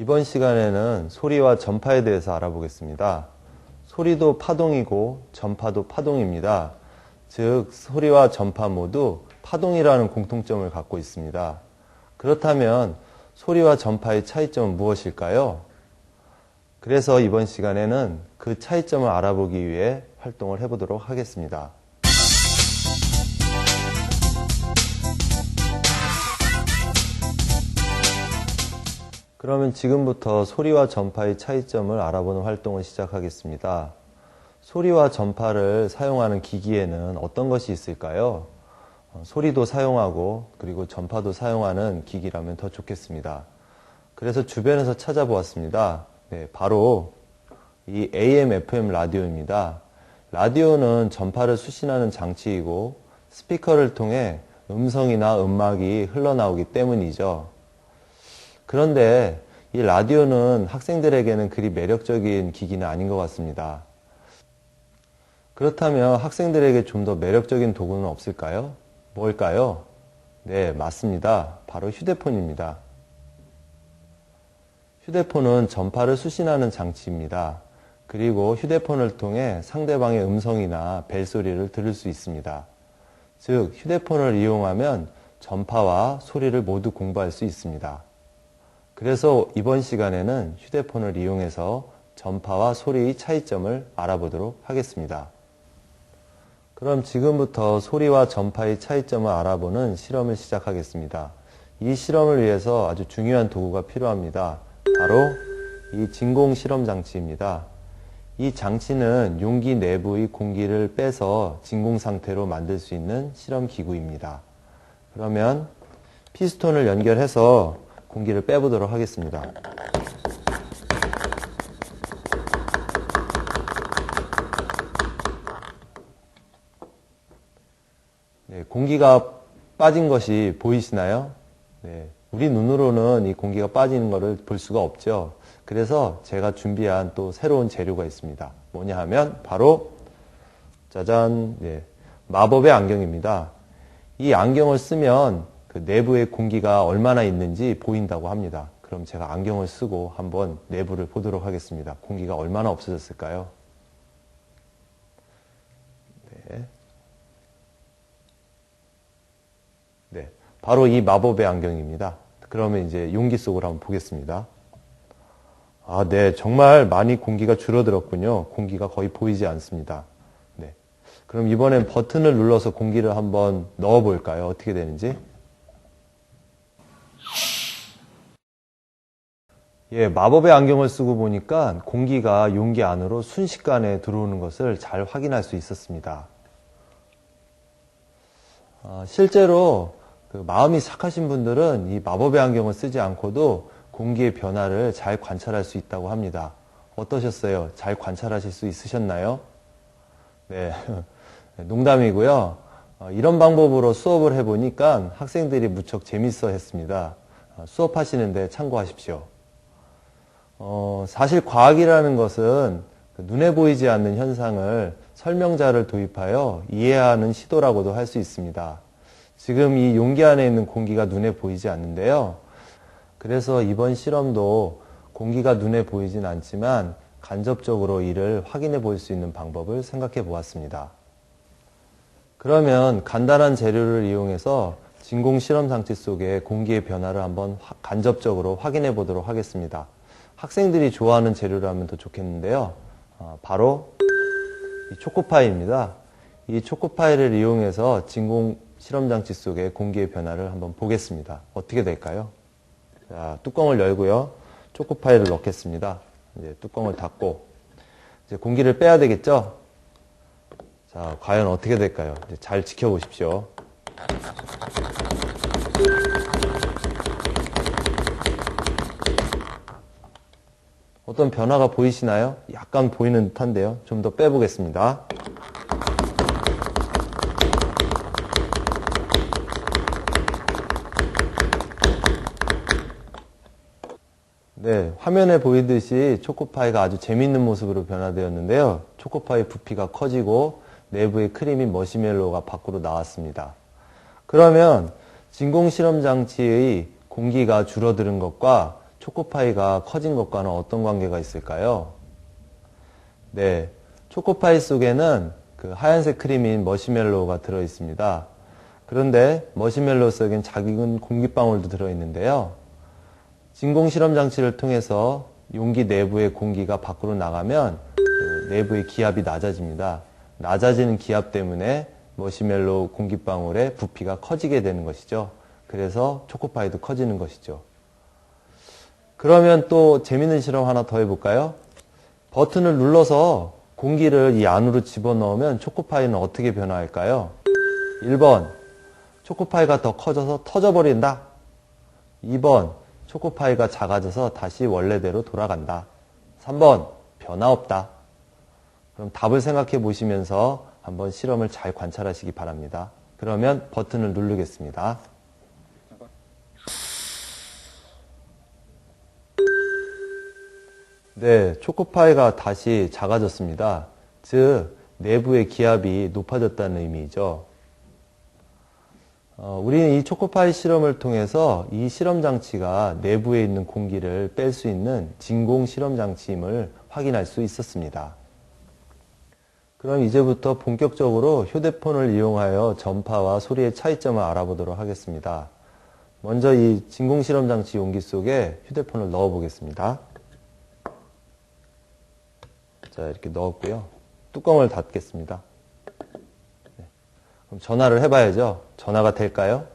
이번 시간에는 소리와 전파에 대해서 알아보겠습니다. 소리도 파동이고 전파도 파동입니다. 즉, 소리와 전파 모두 파동이라는 공통점을 갖고 있습니다. 그렇다면 소리와 전파의 차이점은 무엇일까요? 그래서 이번 시간에는 그 차이점을 알아보기 위해 활동을 해보도록 하겠습니다. 그러면 지금부터 소리와 전파의 차이점을 알아보는 활동을 시작하겠습니다. 소리와 전파를 사용하는 기기에는 어떤 것이 있을까요? 소리도 사용하고 그리고 전파도 사용하는 기기라면 더 좋겠습니다. 그래서 주변에서 찾아보았습니다. 네, 바로 이 AM, FM 라디오입니다. 라디오는 전파를 수신하는 장치이고 스피커를 통해 음성이나 음악이 흘러나오기 때문이죠. 그런데 이 라디오는 학생들에게는 그리 매력적인 기기는 아닌 것 같습니다. 그렇다면 학생들에게 좀 더 매력적인 도구는 없을까요? 뭘까요? 네, 맞습니다. 바로 휴대폰입니다. 휴대폰은 전파를 수신하는 장치입니다. 그리고 휴대폰을 통해 상대방의 음성이나 벨소리를 들을 수 있습니다. 즉, 휴대폰을 이용하면 전파와 소리를 모두 공부할 수 있습니다. 그래서 이번 시간에는 휴대폰을 이용해서 전파와 소리의 차이점을 알아보도록 하겠습니다. 그럼 지금부터 소리와 전파의 차이점을 알아보는 실험을 시작하겠습니다. 이 실험을 위해서 아주 중요한 도구가 필요합니다. 바로 이 진공 실험 장치입니다. 이 장치는 용기 내부의 공기를 빼서 진공 상태로 만들 수 있는 실험 기구입니다. 그러면 피스톤을 연결해서 공기를 빼보도록 하겠습니다. 네, 공기가 빠진 것이 보이시나요? 네, 우리 눈으로는 이 공기가 빠지는 것을 볼 수가 없죠. 그래서 제가 준비한 또 새로운 재료가 있습니다. 뭐냐 하면 바로 짜잔, 네, 마법의 안경입니다. 이 안경을 쓰면 그 내부에 공기가 얼마나 있는지 보인다고 합니다. 그럼 제가 안경을 쓰고 한번 내부를 보도록 하겠습니다. 공기가 얼마나 없어졌을까요? 네. 네. 바로 이 마법의 안경입니다. 그러면 이제 용기 속으로 한번 보겠습니다. 아, 네. 정말 많이 공기가 줄어들었군요. 공기가 거의 보이지 않습니다. 네. 그럼 이번엔 버튼을 눌러서 공기를 한번 넣어 볼까요? 어떻게 되는지? 예, 마법의 안경을 쓰고 보니까 공기가 용기 안으로 순식간에 들어오는 것을 잘 확인할 수 있었습니다. 실제로 그 마음이 착하신 분들은 이 마법의 안경을 쓰지 않고도 공기의 변화를 잘 관찰할 수 있다고 합니다. 어떠셨어요? 잘 관찰하실 수 있으셨나요? 네, 농담이고요. 이런 방법으로 수업을 해보니까 학생들이 무척 재밌어 했습니다. 수업하시는데 참고하십시오. 사실 과학이라는 것은 눈에 보이지 않는 현상을 설명자를 도입하여 이해하는 시도라고도 할 수 있습니다. 지금 이 용기 안에 있는 공기가 눈에 보이지 않는데요. 그래서 이번 실험도 공기가 눈에 보이진 않지만 간접적으로 이를 확인해 볼 수 있는 방법을 생각해 보았습니다. 그러면 간단한 재료를 이용해서 진공 실험 장치 속에 공기의 변화를 한번 간접적으로 확인해 보도록 하겠습니다. 학생들이 좋아하는 재료라면 더 좋겠는데요. 바로 이 초코파이입니다. 이 초코파이를 이용해서 진공 실험장치 속에 공기의 변화를 한번 보겠습니다. 어떻게 될까요? 자, 뚜껑을 열고요. 초코파이를 넣겠습니다. 이제 뚜껑을 닫고 이제 공기를 빼야 되겠죠? 자, 과연 어떻게 될까요? 이제 잘 지켜보십시오. 어떤 변화가 보이시나요? 약간 보이는 듯한데요. 좀 더 빼보겠습니다. 네, 화면에 보이듯이 초코파이가 아주 재미있는 모습으로 변화되었는데요. 초코파이 부피가 커지고 내부의 크림이 머시멜로가 밖으로 나왔습니다. 그러면 진공 실험 장치의 공기가 줄어드는 것과 초코파이가 커진 것과는 어떤 관계가 있을까요? 네, 초코파이 속에는 그 하얀색 크림인 머시멜로우가 들어있습니다. 그런데 머시멜로우 속엔 작은 공기방울도 들어있는데요. 진공 실험 장치를 통해서 용기 내부의 공기가 밖으로 나가면 그 내부의 기압이 낮아집니다. 낮아지는 기압 때문에 머시멜로우 공기방울의 부피가 커지게 되는 것이죠. 그래서 초코파이도 커지는 것이죠. 그러면 또 재밌는 실험 하나 더 해볼까요? 버튼을 눌러서 공기를 이 안으로 집어넣으면 초코파이는 어떻게 변화할까요? 1번, 초코파이가 더 커져서 터져버린다. 2번, 초코파이가 작아져서 다시 원래대로 돌아간다. 3번, 변화 없다. 그럼 답을 생각해 보시면서 한번 실험을 잘 관찰하시기 바랍니다. 그러면 버튼을 누르겠습니다. 네, 초코파이가 다시 작아졌습니다. 즉, 내부의 기압이 높아졌다는 의미죠. 우리는 이 초코파이 실험을 통해서 이 실험 장치가 내부에 있는 공기를 뺄 수 있는 진공 실험 장치임을 확인할 수 있었습니다. 그럼 이제부터 본격적으로 휴대폰을 이용하여 전파와 소리의 차이점을 알아보도록 하겠습니다. 먼저 이 진공 실험 장치 용기 속에 휴대폰을 넣어 보겠습니다. 자, 이렇게 넣었고요. 뚜껑을 닫겠습니다. 네. 그럼 전화를 해봐야죠. 전화가 될까요?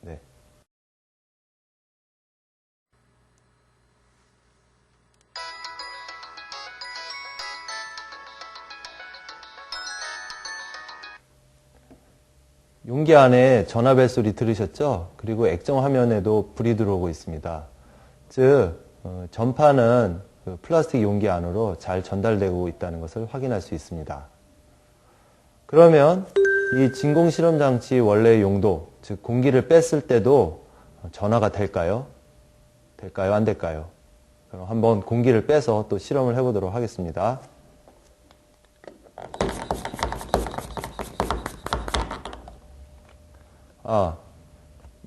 네. 용기 안에 전화벨 소리 들으셨죠? 그리고 액정 화면에도 불이 들어오고 있습니다. 즉, 전파는 그 플라스틱 용기 안으로 잘 전달되고 있다는 것을 확인할 수 있습니다. 그러면 이 진공 실험 장치 원래의 용도, 즉 공기를 뺐을 때도 전화가 될까요? 될까요? 안 될까요? 그럼 한번 공기를 빼서 또 실험을 해보도록 하겠습니다.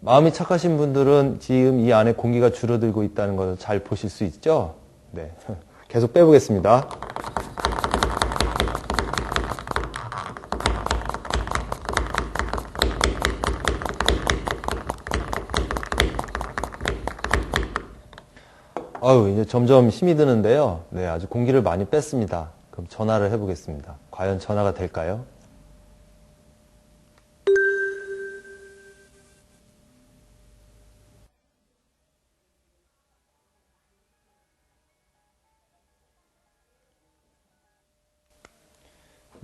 마음이 착하신 분들은 지금 이 안에 공기가 줄어들고 있다는 것을 잘 보실 수 있죠? 네. 계속 빼보겠습니다. 이제 점점 힘이 드는데요. 네, 아주 공기를 많이 뺐습니다. 그럼 전화를 해보겠습니다. 과연 전화가 될까요?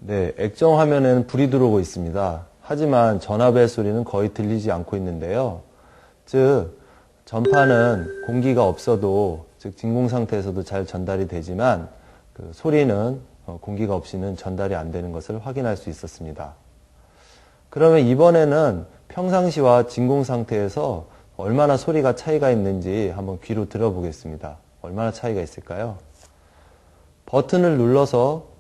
네, 액정 화면에는 불이 들어오고 있습니다. 하지만 전화벨 소리는 거의 들리지 않고 있는데요. 즉, 전파는 공기가 없어도, 즉 진공 상태에서도 잘 전달이 되지만 그 소리는 공기가 없이는 전달이 안 되는 것을 확인할 수 있었습니다. 그러면 이번에는 평상시와 진공 상태에서 얼마나 소리가 차이가 있는지 한번 귀로 들어보겠습니다. 얼마나 차이가 있을까요? 버튼을 눌러서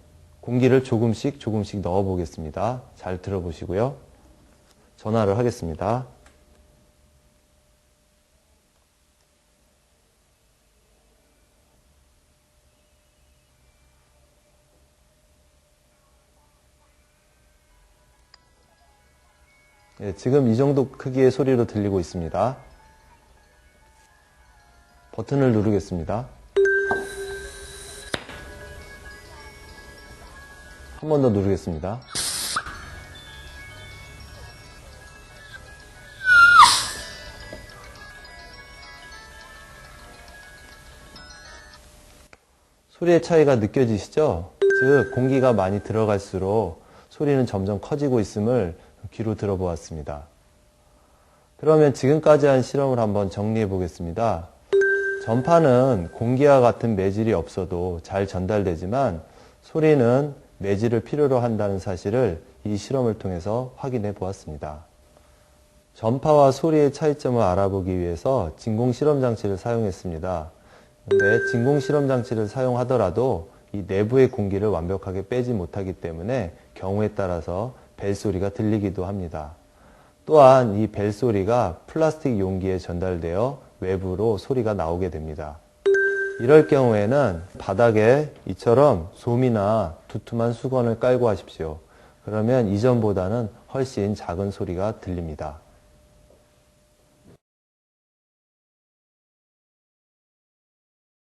공기를 조금씩 넣어 보겠습니다. 잘 들어보시고요. 전화를 하겠습니다. 네, 지금 이 정도 크기의 소리로 들리고 있습니다. 버튼을 누르겠습니다. 한 번 더 누르겠습니다. 소리의 차이가 느껴지시죠? 즉, 공기가 많이 들어갈수록 소리는 점점 커지고 있음을 귀로 들어보았습니다. 그러면 지금까지 한 실험을 한번 정리해 보겠습니다. 전파는 공기와 같은 매질이 없어도 잘 전달되지만 소리는 매질을 필요로 한다는 사실을 이 실험을 통해서 확인해 보았습니다. 전파와 소리의 차이점을 알아보기 위해서 진공 실험 장치를 사용했습니다. 그런데 진공 실험 장치를 사용하더라도 이 내부의 공기를 완벽하게 빼지 못하기 때문에 경우에 따라서 벨소리가 들리기도 합니다. 또한 이 벨소리가 플라스틱 용기에 전달되어 외부로 소리가 나오게 됩니다. 이럴 경우에는 바닥에 이처럼 솜이나 두툼한 수건을 깔고 하십시오. 그러면 이전보다는 훨씬 작은 소리가 들립니다.